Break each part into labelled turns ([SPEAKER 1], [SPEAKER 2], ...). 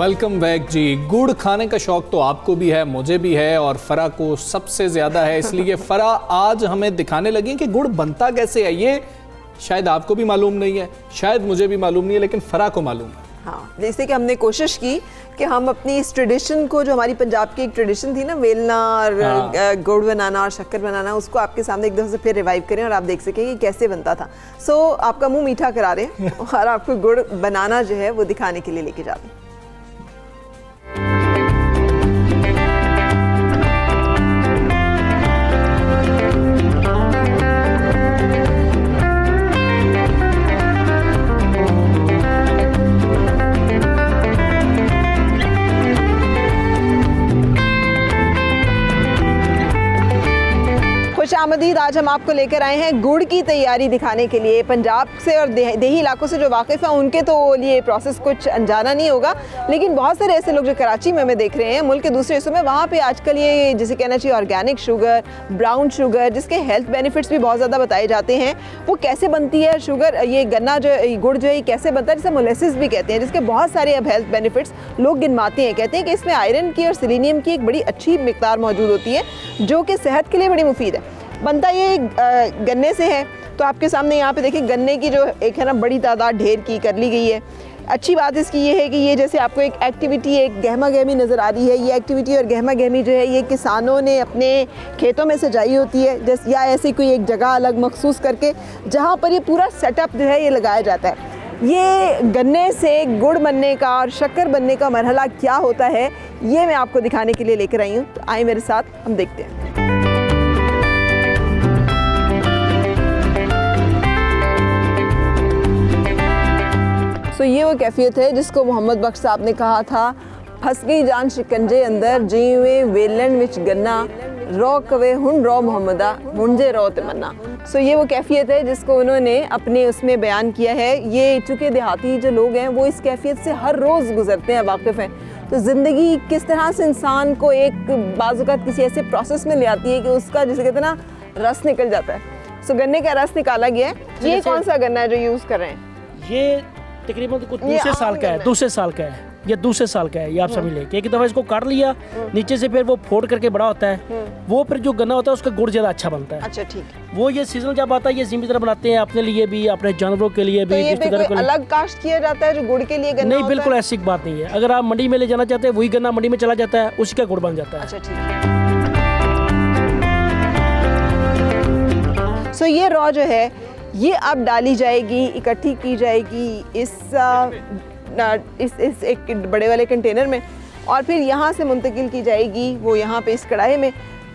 [SPEAKER 1] Welcome back जी। गुड़ खाने का शौक तो आपको भी है, मुझे भी है और फरा को सबसे ज़्यादा है, इसलिए फरा आज हमें दिखाने लगी कि गुड़ बनता कैसे है। ये शायद आपको भी मालूम नहीं है, शायद मुझे भी मालूम नहीं है, लेकिन फरा को मालूम है।
[SPEAKER 2] हाँ, जैसे कि हमने कोशिश की कि हम अपनी इस ट्रेडिशन को, जो हमारी पंजाब की एक ट्रेडिशन थी ना, वेलना और गुड़ बनाना और शक्कर बनाना, उसको आपके सामने एक दफ़ा से फिर रिवाइव करें और आप देख सकें कि कैसे बनता था। सो आपका मुंह मीठा करा रहे हैं और आपको गुड़ बनाना जो है वो दिखाने के लिए लेके जा रहे हैं। खुशामदीद। आज हम आपको लेकर आए हैं गुड़ की तैयारी दिखाने के लिए। पंजाब से और देही इलाकों से जो वाकिफ़ हैं उनके तो लिए प्रोसेस कुछ अनजाना नहीं होगा, लेकिन बहुत सारे ऐसे लोग जो कराची में हमें देख रहे हैं, मुल्क के दूसरे हिस्सों में, वहाँ पे आजकल ये जिसे कहना चाहिए ऑर्गेनिक शुगर, ब्राउन शुगर, जिसके हेल्थ बेनिफिट्स भी बहुत ज़्यादा बताए जाते हैं, वो कैसे बनती है शुगर, ये गन्ना जो गुड़ जो है कैसे बनता है, जिसे मोलेसिस भी कहते हैं, जिसके बहुत सारे अब हेल्थ बेनिफिट्स लोग गिनवाते हैं। कहते हैं कि इसमें आयरन की और सेलेनियम की एक बड़ी अच्छी मिकदार मौजूद होती है, जो कि सेहत के लिए बड़ी मुफीद है। बनता ये गन्ने से है, तो आपके सामने यहाँ पे देखिए गन्ने की जो एक है ना बड़ी तादाद ढेर की कर ली गई है। अच्छी बात इसकी ये है कि ये जैसे आपको एक एक्टिविटी, एक गहमा गहमी नज़र आ रही है, ये एक्टिविटी और गहमा गहमी जो है ये किसानों ने अपने खेतों में सजाई होती है, जैसे या ऐसी कोई एक जगह अलग मखसूस करके जहाँ पर ये पूरा सेटअप जो है ये लगाया जाता है। ये गन्ने से गुड़ बनने का और शक्कर बनने का मरहला क्या होता है, ये मैं आपको दिखाने के लिए लेकर आई हूँ। तो आए मेरे साथ, हम देखते हैं। तो ये वो कैफियत है जिसको मोहम्मद बख्श साहब ने कहा था, फंस गई जान शिकंजे अंदर, जीवे वेलन विच गन्ना, रो कवे हुन रो मोहम्मदा, मुंजे रो तमन्ना। सो ये वो कैफियत है जिसको उन्होंने अपने उसमें बयान किया है। ये चूँकि देहाती जो लोग हैं वो इस कैफियत से हर रोज़ गुजरते हैं, वाकिफ़ हैं। तो ज़िंदगी किस तरह से इंसान को एक बाज़-औक़ात किसी ऐसे प्रोसेस में ले आती है कि उसका जिसे कहते हैं ना रस निकल जाता है। सो गन्ने का रस निकाला गया है। ये कौन सा गन्ना है जो यूज़ कर रहे हैं?
[SPEAKER 3] ये तकरीबन कुछ दूसरे साल का है, दूसरे साल का है, ये दूसरे साल का है। ये आप सभी लेके एक दफ़ा इसको काट लिया नीचे से, फिर वो फोड़ करके बड़ा होता है, वो फिर जो गन्ना होता है उसका गुड़ ज़्यादा अच्छा बनता है।
[SPEAKER 2] अच्छा, ठीक है।
[SPEAKER 3] वो ये सीजन जब आता है ये जिम्मी तरह बनाते हैं, अपने लिए भी, अपने जानवरों के लिए भी।
[SPEAKER 2] तो ये कोई अलग काश्त किया जाता है जो गुड़ के लिए गन्ना
[SPEAKER 3] नहीं, बिल्कुल ऐसी बात नहीं है। अगर आप मंडी में ले जाना चाहते हैं, वही गन्ना मंडी में चला जाता है, उसी का गुड़ बन जाता है।
[SPEAKER 2] अच्छा, ठीक है। सो ये रॉ जो है ये अब डाली जाएगी, इकट्ठी की जाएगी इस एक बड़े वाले कंटेनर में, और फिर यहाँ से मुंतकिल की जाएगी वो यहाँ पे इस कढ़ाई में।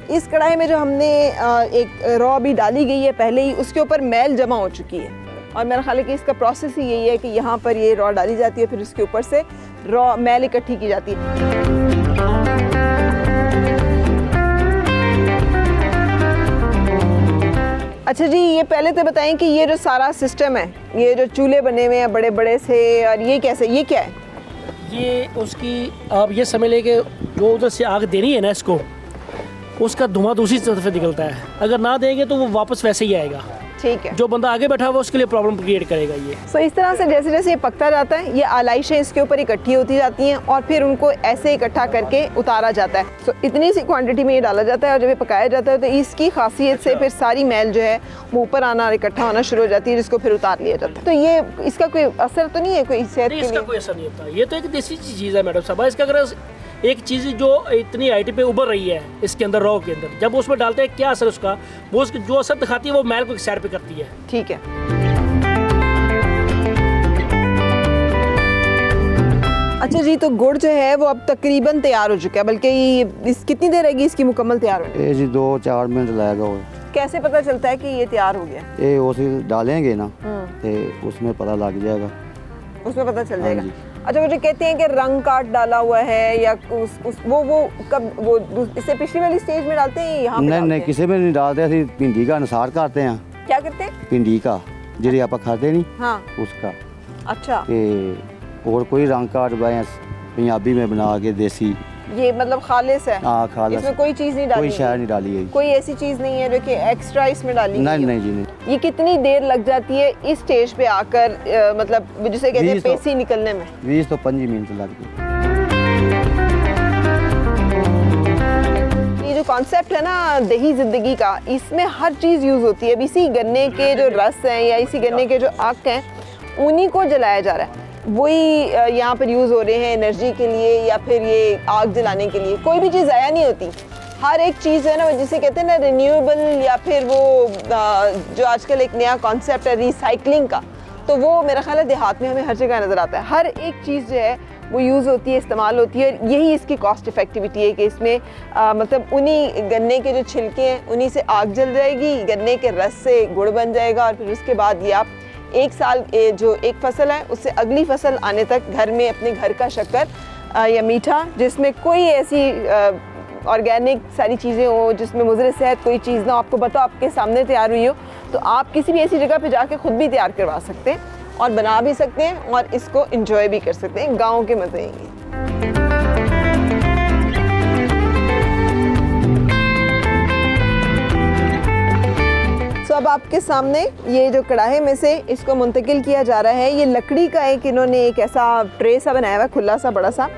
[SPEAKER 2] इस कढ़ाई में जो हमने एक रॉ भी डाली गई है पहले ही, उसके ऊपर मैल जमा हो चुकी है, और मेरा ख्याल है कि इसका प्रोसेस ही यही है कि यहाँ पर ये रॉ डाली जाती है, फिर उसके ऊपर से रॉ मैल इकट्ठी की जाती है। अच्छा जी, ये पहले तो बताएं कि ये जो सारा सिस्टम है, ये जो चूल्हे बने हुए हैं बड़े बड़े से, और ये कैसे, ये क्या है?
[SPEAKER 3] ये उसकी आप ये समझ लें कि जो उधर से आग देनी है ना इसको, उसका धुआं दूसरी तरफ से निकलता है। अगर ना देंगे तो वो वापस वैसे ही आएगा।
[SPEAKER 2] ठीक है।
[SPEAKER 3] जो बंदा आगे बैठा हुआ उसके लिए प्रॉब्लम क्रिएट करेगा ये।
[SPEAKER 2] सो इस तरह से जैसे जैसे ये पकता जाता है, ये आलाइशें इसके ऊपर इकट्ठी होती जाती हैं और फिर उनको ऐसे इकट्ठा करके उतारा जाता है। सो इतनी सी क्वांटिटी में ये डाला जाता है, और जब ये पकाया जाता है तो इसकी खासियत से फिर सारी मैल जो है वो ऊपर आना और इकट्ठा होना शुरू हो जाती है, जिसको फिर उतार लिया जाता है। तो ये इसका कोई असर तो नहीं है कोई सेहत के लिए?
[SPEAKER 3] इसका कोई असर नहीं होता। ये तो एक देसी चीज़ है मैडम साहब। इसका अगर एक चीज़ जो इतनी हाइट पे उभर रही है इसके अंदर, रॉ के अंदर, जब उसमें डालते हैं क्या असर उसका, वो उसकी जो असर दिखाती है वो मैल को एक साइड पे करती है।
[SPEAKER 2] ठीक है। अच्छा जी, तो गुड़ जो है वो अब तकरीबन तैयार हो चुका है, बल्कि इस कितनी देर रहेगी इसकी मुकम्मल तैयार होने?
[SPEAKER 4] ये जी 2-4 मिनट लगेगा। वो
[SPEAKER 2] कैसे पता चलता है कि ये तैयार हो गया?
[SPEAKER 4] ये उसे डालेंगे ना तो उसमें पता लग जाएगा,
[SPEAKER 2] उसमें पता चल जाएगा। अच्छा, मुझे कहते हैं कि रंग काट डाला हुआ है या वो कब, वो इससे पिछली वाली स्टेज में डालते हैं यहाँ?
[SPEAKER 4] नहीं, किसी में नहीं डालते। असं भिंडी का अनुसार करते हैं।
[SPEAKER 2] क्या करते हैं?
[SPEAKER 4] भिंडी का, जिसे आप खाते नहीं,
[SPEAKER 2] हाँ,
[SPEAKER 4] उसका।
[SPEAKER 2] अच्छा।
[SPEAKER 4] और कोई रंग काट पंजाबी में बना के देसी,
[SPEAKER 2] ये मतलब खालिस है?
[SPEAKER 4] हाँ, खालिस।
[SPEAKER 2] इसमें कोई चीज़ नहीं डाली?
[SPEAKER 4] कोई शहर नहीं डाली है।
[SPEAKER 2] कोई ऐसी चीज़ नहीं है जो कि एक्स्ट्रा इसमें डाली?
[SPEAKER 4] नहीं जी, नहीं।
[SPEAKER 2] ये कितनी देर लग जाती है इस स्टेज पे आकर, मतलब जिसे कहते हैं पेसी निकलने में?
[SPEAKER 4] 20 तो 25 मिनट लगती है।
[SPEAKER 2] कॉन्सेप्ट है ना दही ज़िंदगी का, इसमें हर चीज़ यूज़ होती है। अब इसी गन्ने के जो रस हैं या इसी गन्ने के जो आक हैं उन्हीं को जलाया जा रहा है, वही यहाँ पर यूज़ हो रहे हैं एनर्जी के लिए या फिर ये आग जलाने के लिए। कोई भी चीज़ ज़ाया नहीं होती, हर एक चीज़ है ना जिसे कहते हैं ना रिन्यूएबल, या फिर वो जो आजकल एक नया कॉन्सेप्ट है रिसाइकलिंग का, तो वो मेरा ख्याल है देहात में हमें हर जगह नज़र आता है। हर एक चीज़ जो है वो यूज़ होती है, इस्तेमाल होती है, और यही इसकी कॉस्ट इफ़ेक्टिविटी है कि इसमें मतलब उन्हीं गन्ने के जो छिलके हैं उन्हीं से आग जल जाएगी, गन्ने के रस से गुड़ बन जाएगा, और फिर उसके बाद ये आप एक साल जो एक फसल है उससे अगली फसल आने तक घर में अपने घर का शक्कर या मीठा, जिसमें कोई ऐसी ऑर्गेनिक सारी चीज़ें हो, जिसमें मुज़र सेहत कोई चीज़ ना आपको पता आपके सामने तैयार हुई हो, तो आप किसी भी ऐसी जगह पे जाके ख़ुद भी तैयार करवा सकते हैं और बना भी सकते हैं और इसको एंजॉय भी कर सकते हैं। गाँव के मज़े हैं। तो अब आपके सामने ये जो कढ़ाई में से इसको मुंतकिल किया जा रहा है, ये लकड़ी का इन्होंने एक ऐसा ट्रे सा बनाया हुआ है, खुला सा बड़ा सा,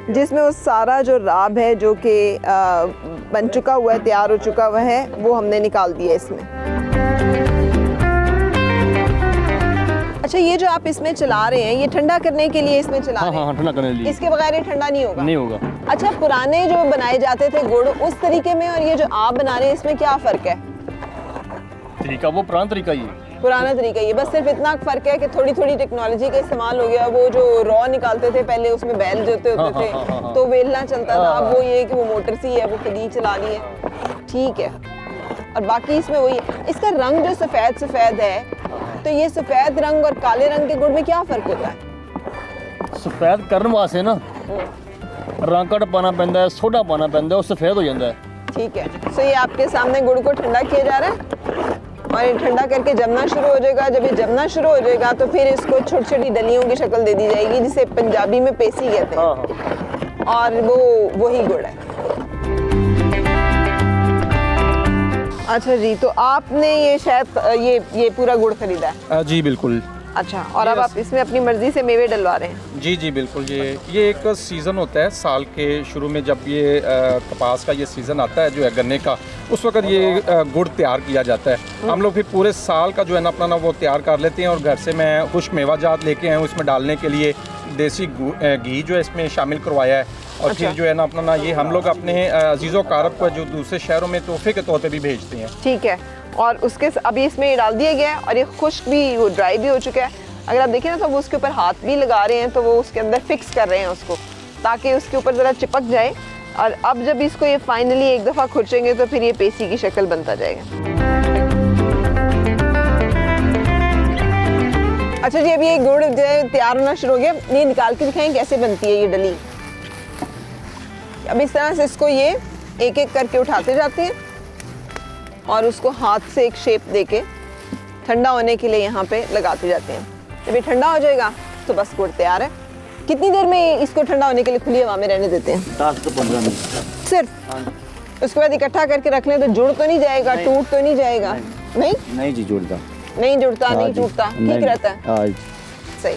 [SPEAKER 2] जिसमें वो सारा जो राब है जो कि बन चुका हुआ है, तैयार हो चुका हुआ है, वो हमने निकाल दिया इसमें। अच्छा, ये जो आप इसमें चला रहे हैं ये ठंडा करने के लिए इसमें चला रहे हैं?
[SPEAKER 5] हाँ, ठंडा करने के लिए।
[SPEAKER 2] इसके बगैर ये ठंडा नहीं होगा?
[SPEAKER 5] नहीं होगा।
[SPEAKER 2] अच्छा, पुराने जो बनाए जाते थे गुड़ उस तरीके में और ये जो आप बना रहे हैं इसमें क्या फ़र्क है?
[SPEAKER 5] तरीका वो पुराना तरीका ही है।
[SPEAKER 2] पुराना तरीका ये, बस सिर्फ इतना फ़र्क है कि थोड़ी थोड़ी टेक्नोलॉजी का इस्तेमाल हो गया। वो जो रॉ निकालते थे पहले उसमें बैल जोते होते थे, तो वेलना चलता था, अब वो ये कि वो मोटर सी है वो खुद ही चला ली है, ठीक है। और बाकी इसमें वही इसका रंग जो सफ़ेद है, तो ये सफ़ेद रंग और काले रंग के गुड़ में क्या फ़र्क होता है?
[SPEAKER 5] सफ़ेद करने वास्ते ना रंग घट पाना पैंदा है, सोडा पाना पैंदा है, वो सफ़ेद हो जाता है।
[SPEAKER 2] ठीक है। सो ये आपके सामने गुड़ को ठंडा किया जा रहा है और ये ठंडा करके जमना शुरू हो जाएगा। जब ये जमना शुरू हो जाएगा तो फिर इसको छोटी छोटी डलियों की शक्ल दे दी जाएगी, जिसे पंजाबी में पेसी कहते हैं, और वो वही गुड़ है। अच्छा जी, तो आपने ये शायद ये पूरा गुड़ खरीदा है?
[SPEAKER 6] जी बिल्कुल।
[SPEAKER 2] अच्छा, और अब आप इसमें अपनी मर्जी से मेवे डलवा रहे हैं?
[SPEAKER 6] जी जी बिल्कुल। ये एक सीज़न होता है साल के शुरू में, जब ये कपास का ये सीज़न आता है जो है गन्ने का, उस वक्त ये गुड़ तैयार किया जाता है। हम लोग फिर पूरे साल का जो है ना अपना ना वो तैयार कर लेते हैं, और घर से मैं खुश्क मेवाजात लेके आया हूँ इसमें डालने के लिए। देसी घी जो है इसमें शामिल करवाया है, और
[SPEAKER 2] अच्छा।
[SPEAKER 6] फिर जो है ना अपना ना ये हम लोग अपने अजीज़ो कारब को जो दूसरे शहरों में तोहफे के तौर पे भी भेजते हैं।
[SPEAKER 2] ठीक है। और उसके अभी इसमें ये डाल दिया गया है और ये खुश्क भी, वो ड्राई भी हो चुका है। अगर आप देखें ना तो वो उसके ऊपर हाथ भी लगा रहे हैं, तो वो उसके अंदर फिक्स कर रहे हैं उसको, ताकि उसके ऊपर ज़रा चिपक जाए। और अब जब इसको ये फाइनली एक दफ़ा खुरचेंगे तो फिर ये पेसी की शक्ल बनता जाएगा। अच्छा जी, अभी ये गुड़ जो है तैयार होना शुरू हो गया। ये निकाल के दिखाएं कैसे बनती है ये डली। अब इस तरह से इसको ये एक एक करके उठाते जाते हैं और उसको हाथ से एक शेप देके ठंडा होने के लिए यहाँ पे लगाते जाते हैं। जब ये ठंडा हो जाएगा तो बस गुड़ तैयार है। कितनी देर में इसको ठंडा होने के लिए खुली हवा में रहने देते हैं?
[SPEAKER 4] 10 से 15 मिनट
[SPEAKER 2] सिर्फ। उसके बाद इकट्ठा करके रख लें तो जुड़ तो नहीं जाएगा? टूट तो नहीं जाएगा? नहीं
[SPEAKER 4] नहीं जी, जुड़ता
[SPEAKER 2] नहीं जुड़ता, नहीं टूटता, ठीक रहता है।
[SPEAKER 4] हाँ जी,
[SPEAKER 2] सही।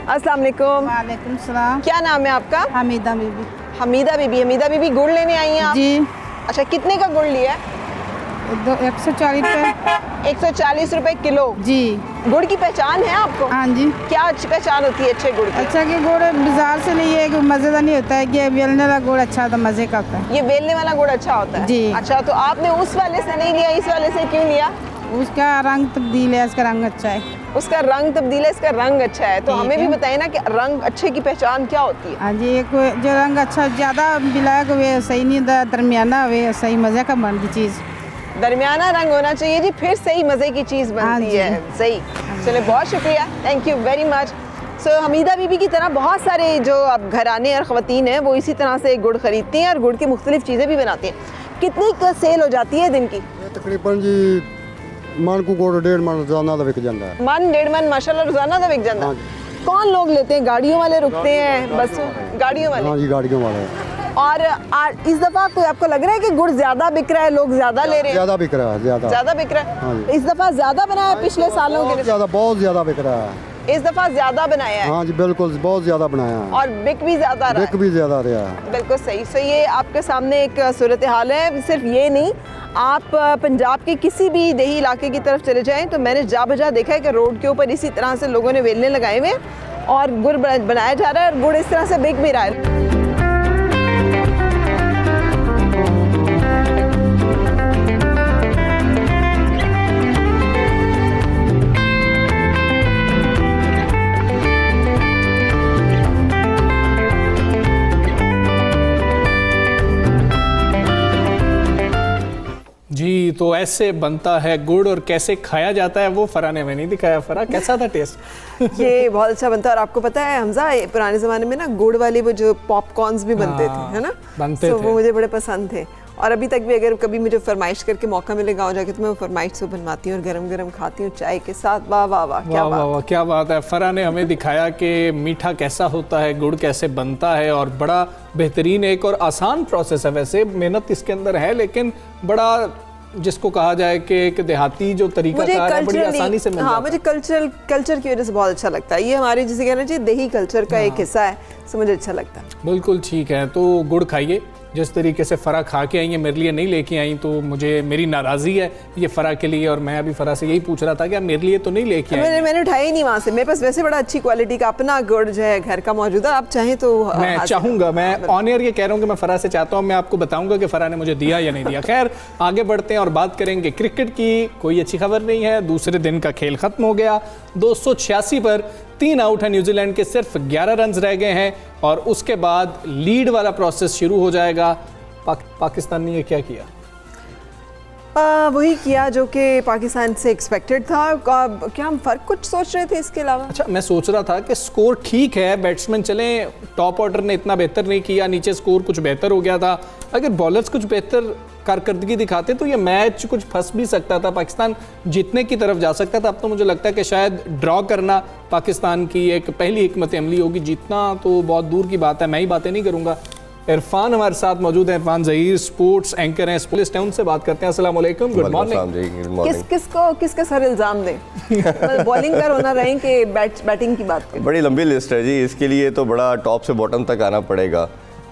[SPEAKER 2] अस्सलाम वालेकुम।
[SPEAKER 7] वालेकुम सलाम।
[SPEAKER 2] क्या नाम है आपका?
[SPEAKER 7] हमीदा बीबी।
[SPEAKER 2] हमीदा बीबी। हमीदा बीबी, गुड़ लेने आई हैं आप?
[SPEAKER 7] जी।
[SPEAKER 2] अच्छा, कितने का गुड़ लिया है?
[SPEAKER 7] 140 रुपये।
[SPEAKER 2] 140 रुपए किलो।
[SPEAKER 7] जी।
[SPEAKER 2] गुड़ की पहचान है आपको?
[SPEAKER 7] हाँ जी।
[SPEAKER 2] क्या अच्छी पहचान होती है अच्छे गुड़ की?
[SPEAKER 7] अच्छा कि गुड़ बाजार से लिए कि मज़ेदार नहीं होता है, कि बेलने वाला गुड़ अच्छा होता, मज़े का होता है।
[SPEAKER 2] ये बेलने वाला गुड़ अच्छा होता है?
[SPEAKER 7] जी।
[SPEAKER 2] अच्छा, तो आपने उस वाले से नहीं लिया, इस वाले से क्यों लिया?
[SPEAKER 7] उसका रंग तब्दील है, इसका रंग अच्छा है।
[SPEAKER 2] उसका रंग तब्दील है, इसका रंग अच्छा है। तो
[SPEAKER 7] ठीक
[SPEAKER 2] हमें भी
[SPEAKER 7] है।
[SPEAKER 2] बताइए ना कि रंग अच्छे की पहचान क्या होती है?
[SPEAKER 7] हाँ जी, एक जो रंग अच्छा ज़्यादा ब्लैक हुए सही नहीं होता, दरमियाना हुए सही, मज़े का बनती चीज़।
[SPEAKER 2] दरमियाना रंग होना चाहिए जी, फिर सही मज़े की चीज़
[SPEAKER 7] हाँ
[SPEAKER 2] बनती
[SPEAKER 7] जी।
[SPEAKER 2] है। सही। चलिए, बहुत शुक्रिया, थैंक यू वेरी मच। सो हमीदा बीबी की तरह बहुत सारे जो अब घराने और ख़वातीन हैं वो इसी तरह से गुड़ ख़रीदती हैं और गुड़ की मुख्तलिफ़ चीज़ें भी बनाती हैं। कितनी सेल हो जाती है दिन की?
[SPEAKER 8] तकरीबन जी मन को गुड़ 1.5 मन रोजाना का विक जाता है।
[SPEAKER 2] मन 1.5 मन माशाल्लाह रोजाना का बिक जाता
[SPEAKER 8] हाँ
[SPEAKER 2] है। कौन लोग लेते हैं? गाड़ियों वाले रुकते हैं? बस गाड़ियों वाले।
[SPEAKER 8] हाँ जी, गाड़ियों वाले
[SPEAKER 2] और इस दफ़ा कोई आपको लग रहा है कि गुड़ ज़्यादा बिक रहा है, लोग ज़्यादा ले रहे हैं?
[SPEAKER 8] ज़्यादा बिक रहा है, ज़्यादा
[SPEAKER 2] ज़्यादा बिक रहा
[SPEAKER 8] हाँ
[SPEAKER 2] है।
[SPEAKER 8] जी।
[SPEAKER 2] इस दफ़ा ज़्यादा बना है पिछले सालों के?
[SPEAKER 8] ज़्यादा, बहुत ज़्यादा बिक रहा है।
[SPEAKER 2] इस दफ़ा ज़्यादा बनाया है
[SPEAKER 8] हाँ जी बिल्कुल बहुत ज़्यादा बनाया है,
[SPEAKER 2] और बिक भी ज़्यादा रहा
[SPEAKER 8] बिक भी ज़्यादा रहा है।
[SPEAKER 2] है। बिल्कुल सही। सो ये आपके सामने एक सूरत हाल है। सिर्फ ये नहीं, आप पंजाब के किसी भी देही इलाके की तरफ चले जाएं तो मैंने जा बजा देखा है कि रोड के ऊपर इसी तरह से लोगों ने वेलने लगाए हुए हैं और गुड़ बनाया जा रहा है और गुड़ इस तरह से बिक भी रहा है।
[SPEAKER 1] जी, तो ऐसे बनता है गुड़ और कैसे खाया जाता है वो फरा ने हमें नहीं दिखाया। फरा, कैसा था टेस्ट?
[SPEAKER 2] ये बहुत अच्छा बनता है। और आपको पता है हमजा, पुराने ज़माने में ना गुड़ वाले वो जो पॉपकॉर्न्स भी बनते थे, है ना,
[SPEAKER 1] बनते थे।
[SPEAKER 2] वो मुझे बड़े पसंद थे और अभी तक भी अगर कभी मुझे फरमाइश करके मौका मिले गाँव जाके तो मैं फरमाइश से बनवाती हूँ और गरम गरम खाती हूँ चाय के साथ। वाह वाह वाह, क्या
[SPEAKER 1] वाह वाह, क्या बात है। फरा ने हमें दिखाया कि मीठा कैसा होता है, गुड़ कैसे बनता है और बड़ा बेहतरीन एक और आसान प्रोसेस है। वैसे मेहनत इसके अंदर है लेकिन बड़ा, जिसको कहा जाए कि एक देहाती जो तरीका है बड़ी आसानी से मिल जाता है।
[SPEAKER 2] हाँ, मुझे कल्चर की वजह से बहुत अच्छा लगता है। ये हमारे जिसे कहना चाहिए देही कल्चर का एक हिस्सा है, तो मुझे अच्छा लगता है।
[SPEAKER 1] बिल्कुल ठीक है। तो गुड़ खाइए। जिस तरीके से फ़रा खा के आई हैं, मेरे लिए नहीं लेके आई, तो मुझे मेरी नाराज़ी है ये फ़रा के लिए। और मैं अभी फ़रा से यही पूछ रहा था कि आप मेरे लिए तो नहीं लेके आई।
[SPEAKER 2] मैंने उठाया ही नहीं वहाँ से। मेरे पास वैसे बड़ा अच्छी क्वालिटी का अपना गुड़ जो है घर का मौजूद है। आप चाहें तो
[SPEAKER 1] मैं चाहूँगा, मैं ऑन एयर ये कह रहा हूँ कि मैं फ़रा से चाहता हूँ, मैं आपको बताऊँगा कि फ़रा ने मुझे दिया या नहीं दिया। खैर, आगे बढ़ते हैं और बात करेंगे क्रिकेट की। कोई अच्छी खबर नहीं है, दूसरे दिन का खेल ख़त्म हो गया। 286 पर 3 आउट है न्यूजीलैंड के, सिर्फ 11 रन रह गए हैं और उसके बाद लीड वाला प्रोसेस शुरू हो जाएगा। पाकिस्तान ने ये क्या किया?
[SPEAKER 2] वही किया जो कि पाकिस्तान से एक्सपेक्टेड था। क्या हम फ़र्क कुछ सोच रहे थे इसके अलावा?
[SPEAKER 1] अच्छा, मैं सोच रहा था कि स्कोर ठीक है, बैट्समैन चले, टॉप ऑर्डर ने इतना बेहतर नहीं किया, नीचे स्कोर कुछ बेहतर हो गया था। अगर बॉलर्स कुछ बेहतर कारकर्दगी दिखाते तो ये मैच कुछ फंस भी सकता था, पाकिस्तान जीतने की तरफ जा सकता था। अब तो मुझे लगता है कि शायद ड्रॉ करना पाकिस्तान की एक पहली हिकमत अमली होगी। जीतना तो बहुत दूर की बात है, मैं ही बातें नहीं करूँगा। इरफान हमारे साथ मौजूद है, इरफान ज़हीर स्पोर्ट्स एंकर हैं स्प्लिस टाउन से बात करते हैं। अस्सलाम वालेकुम, गुड मॉर्निंग।
[SPEAKER 2] किसके सर इल्ज़ाम दें? बॉलिंग कर होना रहे कि बैटिंग की बात करें?
[SPEAKER 9] बड़ी लंबी लिस्ट है जी, इसके लिए तो बड़ा टॉप से बॉटम तक आना पड़ेगा।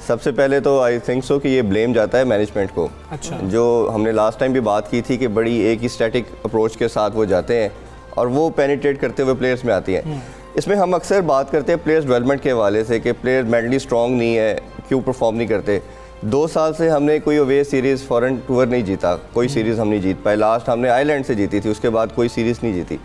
[SPEAKER 9] सबसे पहले तो आई थिंक सो कि ये ब्लेम जाता है मैनेजमेंट को।
[SPEAKER 1] अच्छा,
[SPEAKER 9] जो हमने लास्ट टाइम भी बात की थी कि बड़ी एक ही स्टैटिक अप्रोच के साथ वो जाते हैं और वो पेनिट्रेट करते हुए प्लेयर्स में आती हैं। इसमें हम अक्सर बात करते हैं प्लेयर्स डेवलपमेंट के हवाले से कि प्लेयर मेंटली स्ट्रॉन्ग नहीं है, क्यों परफॉर्म नहीं करते। 2 साल से हमने कोई अवे सीरीज़ फॉरेन टूर नहीं जीता, कोई सीरीज़ हम नहीं जीत पाए। लास्ट हमने आयरलैंड से जीती थी, उसके बाद कोई सीरीज़ नहीं जीती।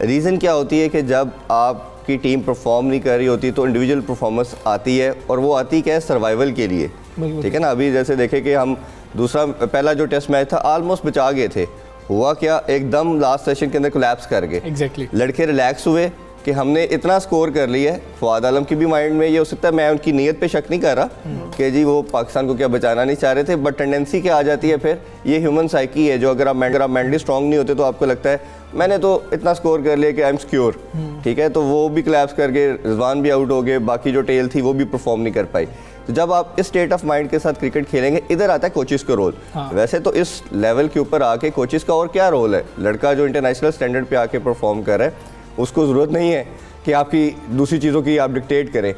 [SPEAKER 9] रीज़न क्या होती है कि जब आपकी टीम परफॉर्म नहीं कर रही होती तो इंडिविजुअल परफॉर्मेंस आती है और वो आती क्या है, सर्वाइवल के लिए। ठीक है ना। अभी जैसे देखें कि हम पहला जो टेस्ट मैच था ऑलमोस्ट बचा गए थे, हुआ क्या, एकदम लास्ट सेशन के अंदर कोलैप्स कर गए।
[SPEAKER 1] एग्जैक्टली।
[SPEAKER 9] लड़के रिलैक्स हुए कि हमने इतना स्कोर कर लिया है। फवाद आलम की भी माइंड में ये हो सकता है, मैं उनकी नीयत पे शक नहीं कर रहा कि जी वो पाकिस्तान को क्या बचाना नहीं चाह रहे थे, बट टेंडेंसी क्या आ जाती है फिर, ये ह्यूमन साइकी है जो अगर आप मेंटली स्ट्रांग नहीं होते तो आपको लगता है मैंने तो इतना स्कोर कर लिया कि आई एम सिक्योर। ठीक है, तो वो भी कोलैप्स कर गए, रिजवान भी आउट हो गए, बाकी जो टेल थी वो भी परफॉर्म नहीं कर पाई। तो जब आप इस स्टेट ऑफ माइंड के साथ क्रिकेट खेलेंगे, इधर आता है कोचिज़ का रोल। वैसे तो इस लेवल के ऊपर आके कोचिज़ का और क्या रोल है, लड़का जो इंटरनेशनल स्टैंडर्ड पे आके परफॉर्म कर रहा है उसको ज़रूरत नहीं है कि आपकी दूसरी चीज़ों की आप डिक्टेट करें।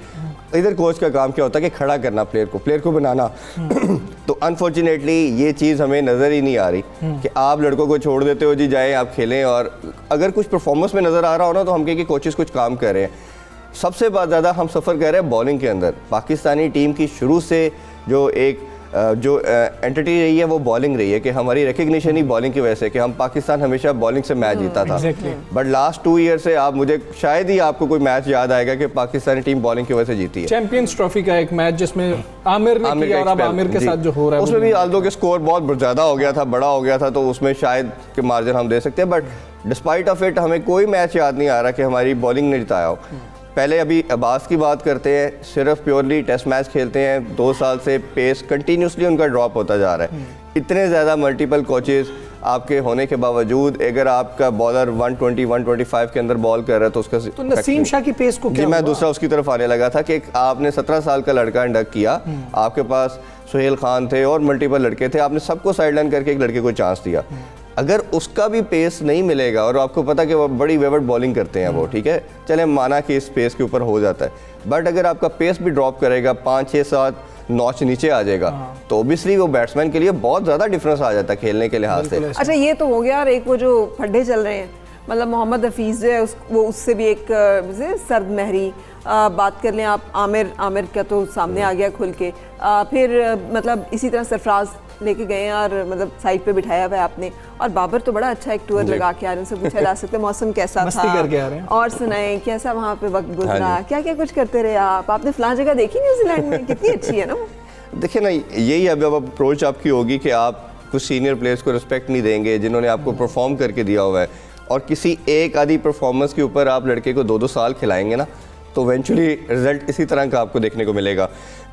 [SPEAKER 9] इधर कोच का काम क्या होता है कि खड़ा करना प्लेयर को बनाना। तो अनफॉर्चुनेटली ये चीज़ हमें नज़र ही नहीं आ रही कि आप लड़कों को छोड़ देते हो जी जाए आप खेलें, और अगर कुछ परफॉर्मेंस में नज़र आ रहा हो ना तो हम कहें कि कोचेस कुछ काम कर रहे हैं। सबसे ज़्यादा हम सफ़र कर रहे हैं बॉलिंग के अंदर। पाकिस्तानी टीम की शुरू से जो एंटिटी रही है वो बॉलिंग रही है कि हमारी रिकग्निशन ही बॉलिंग की वजह से कि हम पाकिस्तान हमेशा बॉलिंग से मैच जीता था। बट लास्ट 2 ईयर से आप मुझे शायद ही आपको कोई मैच याद आएगा कि पाकिस्तानी टीम बॉलिंग की वजह से जीती है।
[SPEAKER 1] चैंपियंस ट्रॉफी का एक मैच जिसमें आमिर ने किया और अब आमिर के साथ जो हो रहा है
[SPEAKER 9] उसमें भी आल्दो के स्कोर बहुत ज़्यादा हो गया था, बड़ा हो गया था, तो उसमें शायद के मार्जिन हम दे सकते हैं। बट डिस्पाइट ऑफ इट हमें कोई मैच याद नहीं आ रहा कि हमारी बॉलिंग ने जिताया हो। पहले अभी अब्बास की बात करते हैं, सिर्फ प्योरली टेस्ट मैच खेलते हैं, 2 साल से पेस कंटिन्यूसली उनका ड्रॉप होता जा रहा है। इतने ज़्यादा मल्टीपल कोचेस आपके होने के बावजूद अगर आपका बॉलर 120-125 के अंदर बॉल कर रहा है तो उसका
[SPEAKER 1] तो नसीम शाह की पेस को क्या
[SPEAKER 9] जी मैं दूसरा उसकी तरफ आने लगा था कि आपने 17 साल का लड़का इंडक्ट किया, आपके पास सुहेल खान थे और मल्टीपल लड़के थे, आपने सबको साइडलाइन करके एक लड़के को चांस दिया। अगर उसका भी पेस नहीं मिलेगा, और आपको पता कि वो बड़ी वेवर्ड बॉलिंग करते हैं वो, ठीक है, चले माना कि इस पेस के ऊपर हो जाता है, बट अगर आपका पेस भी ड्रॉप करेगा, 5 6 7 नॉच नीचे आ जाएगा, तो ओबियसली वो बैट्समैन के लिए बहुत ज़्यादा डिफरेंस आ जाता है खेलने के लिहाज से।
[SPEAKER 2] अच्छा, ये तो हो गया। और एक वो जो फड्डे चल रहे हैं, मतलब मोहम्मद हफीज़ जो है वो उससे भी एक सर्द महरी, बात कर लें आप, आमिर का तो सामने आ गया खुल के, फिर मतलब इसी तरह सरफराज लेके गए हैं और मतलब साइड पे बिठाया हुआ है आपने, और बाबर तो बड़ा अच्छा एक टूर लगा के आ रहे हैं। उनसे पूछा जा सकता है मौसम कैसा
[SPEAKER 1] मस्ती
[SPEAKER 2] था,
[SPEAKER 1] करके आ रहे हैं।
[SPEAKER 2] और सुनाएं कैसा वहाँ पे वक्त गुजरा, क्या क्या कुछ करते रहे आप। आपने फलां जगह देखी न्यूजीलैंड में, कितनी अच्छी है ना वो।
[SPEAKER 9] देखिए ना, यही अब अप्रोच आपकी होगी कि आप कुछ सीनियर प्लेयर्स को रिस्पेक्ट नहीं देंगे जिन्होंने आपको परफॉर्म करके दिया हुआ है, और किसी एक आधी परफॉर्मेंस के ऊपर आप लड़के को 2-2 साल खिलाएंगे ना, तो इवेंचुअली रिजल्ट इसी तरह का आपको देखने को मिलेगा।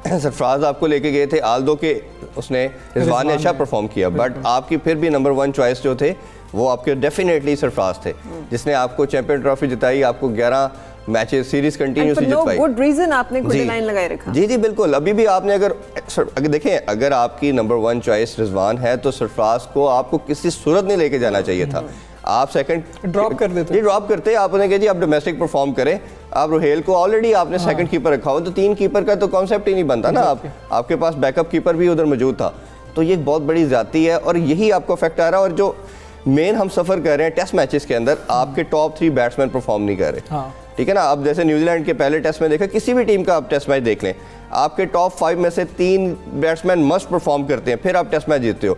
[SPEAKER 9] सरफराज आपको लेके गए थे, आल्दो के उसने रिजवान ने अच्छा परफॉर्म किया, बट आपकी फिर भी नंबर 1 चॉइस जो थे वो आपके डेफिनेटली सरफराज थे, जिसने आपको चैंपियन ट्रॉफी जिताई, आपको 11 मैचेस सीरीज कंटिन्यूसली जितवाई।
[SPEAKER 2] गुड रीजन आपने गुड लाइन लगाए रखा।
[SPEAKER 9] जी बिल्कुल। अभी भी आपने अगर देखें, अगर आपकी नंबर 1 चॉइस रिजवान है तो सरफराज को आपको किसी सूरत नहीं लेके जाना चाहिए था। आप सेकंड
[SPEAKER 1] ड्रॉप कर देते,
[SPEAKER 9] जी ड्रॉप करते, आप उन्हें कहे जी आप डोमेस्टिक परफॉर्म करें। आप रोहेल को ऑलरेडी आपने सेकंड कीपर रखा हो, तो 3 कीपर का तो कॉन्सेप्ट ही नहीं बनता ना। आपके पास बैकअप कीपर भी उधर मौजूद था, तो ये एक बहुत बड़ी ज़्यादती है, और यही आपको इफेक्ट आ रहा है। और जो मेन हम सफ़र कर रहे हैं टेस्ट मैचेस के अंदर, आपके टॉप 3 बैट्समैन परफॉर्म नहीं कर रहे, ठीक है ना। अब जैसे न्यूजीलैंड के पहले टेस्ट में देखा, किसी भी टीम का आप टेस्ट मैच देख लें, आपके टॉप 5 में से 3 बैट्समैन मस्ट परफॉर्म करते हैं, फिर आप टेस्ट मैच जीतते हो।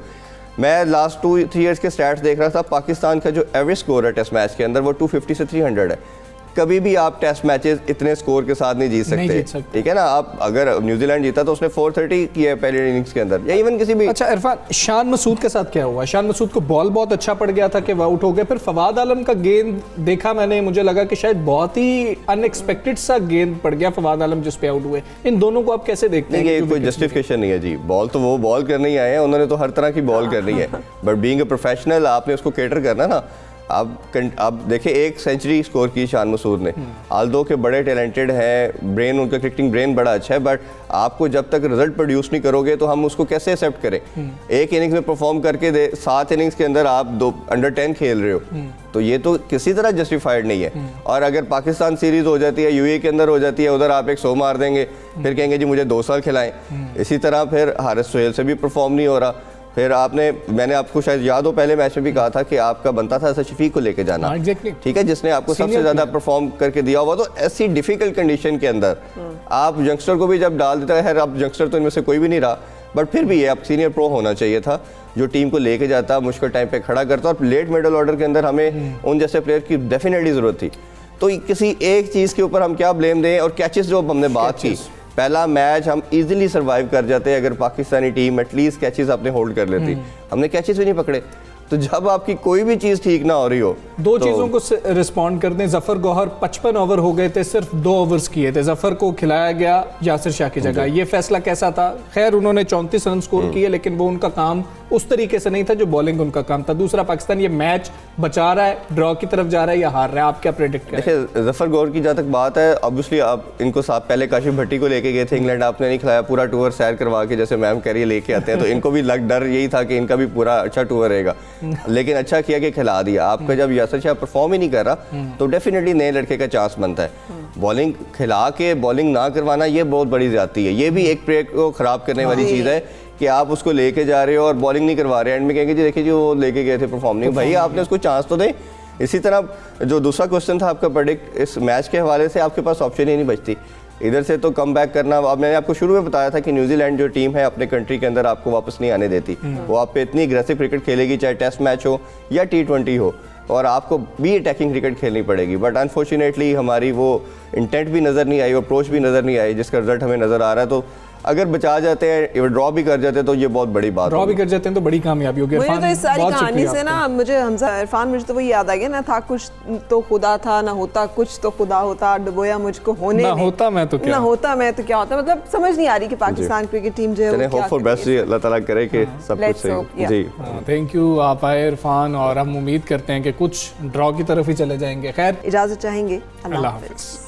[SPEAKER 9] मैं लास्ट 2-3 ईयर्स के स्टैट्स देख रहा था, पाकिस्तान का जो एवरेज स्कोर है टेस्ट मैच के अंदर वो 250 से 300 है। कभी भी आप टेस्ट मैचेस इतने स्कोर के साथ नहीं जीत सकते, ठीक है ना। आप अगर न्यूजीलैंड जीता तो उसने 430 किया है पहले इनिंग्स के अंदर, या इवन किसी भी।
[SPEAKER 1] अच्छा इरफान, शान मसूद के साथ क्या हुआ? शान मसूद को बॉल बहुत अच्छा पड़ गया था कि वह आउट हो गया, फिर फवाद आलम का गेंद देखा मैंने, मुझे लगा कि शायद बहुत ही अनएक्सपेक्टेड सा गेंद पड़ गया फवाद आलम जिस पे आउट हुए। इन दोनों को आप कैसे देखते हैं?
[SPEAKER 9] ये कोई जस्टिफिकेशन नहीं है जी, बॉल तो वो बॉल करने ही आए हैं, उन्होंने तो हर तरह की बॉल करनी है, बट बीइंग अ प्रोफेशनल आपने उसको कैटर करना ना। आप देखिए 1 सेंचुरी स्कोर की शान मसूद ने, आल्दो के बड़े टैलेंटेड हैं, ब्रेन उनका क्रिकेटिंग ब्रेन बड़ा अच्छा है, बट आपको जब तक रिजल्ट प्रोड्यूस नहीं करोगे तो हम उसको कैसे एक्सेप्ट करें। एक इनिंग्स में परफॉर्म करके 7 इनिंग्स के अंदर आप 2 अंडर 10 खेल रहे हो, तो ये तो किसी तरह जस्टिफाइड नहीं है। और अगर पाकिस्तान सीरीज हो जाती है, यूएई के अंदर हो जाती है, उधर आप एक 100 मार देंगे, फिर कहेंगे जी मुझे 2 साल खिलाएं। इसी तरह फिर हारिस सोहेल से भी परफॉर्म नहीं हो रहा। फिर मैंने आपको शायद याद हो पहले मैच में भी कहा था कि आपका बनता था शफीक को लेके जाना, ठीक है, जिसने आपको सबसे ज़्यादा परफॉर्म करके दिया हुआ। तो ऐसी डिफिकल्ट कंडीशन के अंदर आप यंगस्टर को भी जब डाल देता है, अब यंगस्टर तो इनमें से कोई भी नहीं रहा, बट फिर भी ये आप सीनियर प्रो होना चाहिए था जो टीम को लेके जाता, मुश्किल टाइम पे खड़ा करता, और लेट मिडल ऑर्डर के अंदर हमें उन जैसे प्लेयर की डेफिनेटली ज़रूरत थी। तो किसी एक चीज़ के ऊपर हम क्या ब्लेम दें। और कैचेस जो हमने बात की, पहला मैच हम इजीली सरवाइव कर जाते अगर पाकिस्तानी टीम एटलीस्ट कैचेस अपने होल्ड कर लेती, हमने कैचेस भी नहीं पकड़े। तो जब आपकी कोई भी चीज़ ठीक ना हो रही हो,
[SPEAKER 1] दो चीज़ों को रिस्पॉन्ड कर दें। जफर गौहर 55 ओवर हो गए थे, सिर्फ 2 ओवर्स किए थे, जफर को खिलाया गया यासिर शाह की जगह। ये फैसला कैसा था? खैर उन्होंने 34 रन स्कोर किए, लेकिन वो उनका काम उस तरीके से नहीं था जो बॉलिंग उनका काम था। दूसरा, पाकिस्तान ये मैच बचा रहा है, ड्रॉ की तरफ जा रहा है या हार रहा है? आप क्या प्रेडिक्ट करें?
[SPEAKER 9] देखिए जफर गौहर की जहाँ तक बात है, ऑब्वियसली आप इनको साथ पहले काशिफ भट्टी को लेके गए थे इंग्लैंड, आपने नहीं खिलाया, पूरा टूर सैर करवा के जैसे मैम कह रही है लेके आते हैं, तो इनको भी डर यही था कि इनका भी पूरा अच्छा टूर रहेगा, लेकिन अच्छा किया कि खिला दिया। आपका जब यासिर शाह परफॉर्म ही नहीं कर रहा तो डेफिनेटली नए लड़के का चांस बनता है। बॉलिंग खिला के बॉलिंग ना करवाना ये बहुत बड़ी ज्यादती है, ये भी एक प्लेयर को खराब करने वाली चीज़ है कि आप उसको लेके जा रहे हो और बॉलिंग नहीं करवा रहे हैं, एंड में कहेंगे जी देखिए जी वो लेके गए थे परफॉर्म नहीं, भाई आपने उसको चांस तो दे। इसी तरह जो दूसरा क्वेश्चन था आपका प्रेडिक्ट, इस मैच के हवाले से आपके पास ऑप्शन ही नहीं बचती इधर से तो कम बैक करना। अब मैंने आपको शुरू में बताया था कि न्यूजीलैंड जो टीम है अपने कंट्री के अंदर आपको वापस नहीं आने देती, वो आप पे इतनी एग्रेसिव क्रिकेट खेलेगी, चाहे टेस्ट मैच हो या T20 हो, और आपको भी अटैकिंग क्रिकेट खेलनी पड़ेगी। बट अनफॉर्चुनेटली हमारी वो इंटेंट भी नज़र नहीं आई, अप्रोच भी नज़र नहीं आई, जिसका रिजल्ट हमें नज़र आ रहा है। तो अगर बचा जाते हैं, ड्रॉ भी कर जाते हैं, तो ये बहुत बड़ी बात,
[SPEAKER 1] ड्रॉ भी कर जाते हैं तो बड़ी कामयाबी होगी।
[SPEAKER 2] मुझे तो इस सारी कहानी से ना मुझे इरफान मुझे तो वो याद आ गया ना, था कुछ तो खुदा था, ना होता कुछ तो खुदा होता, डुबोया मुझको होने
[SPEAKER 1] ना होता मैं तो क्या,
[SPEAKER 2] ना होता मैं तो क्या होता। मतलब समझ नहीं आ रही कि पाकिस्तान क्रिकेट टीम जो है
[SPEAKER 9] होप फॉर बेस्ट, अल्लाह ताला करे कि सब कुछ सही। जी
[SPEAKER 1] थैंक यू, आप आए इरफान, और हम उम्मीद करते हैं कि कुछ ड्रॉ की तरफ ही चले जाएंगे। खैर
[SPEAKER 2] इजाजत चाहेंगे, अल्लाह हाफिज़।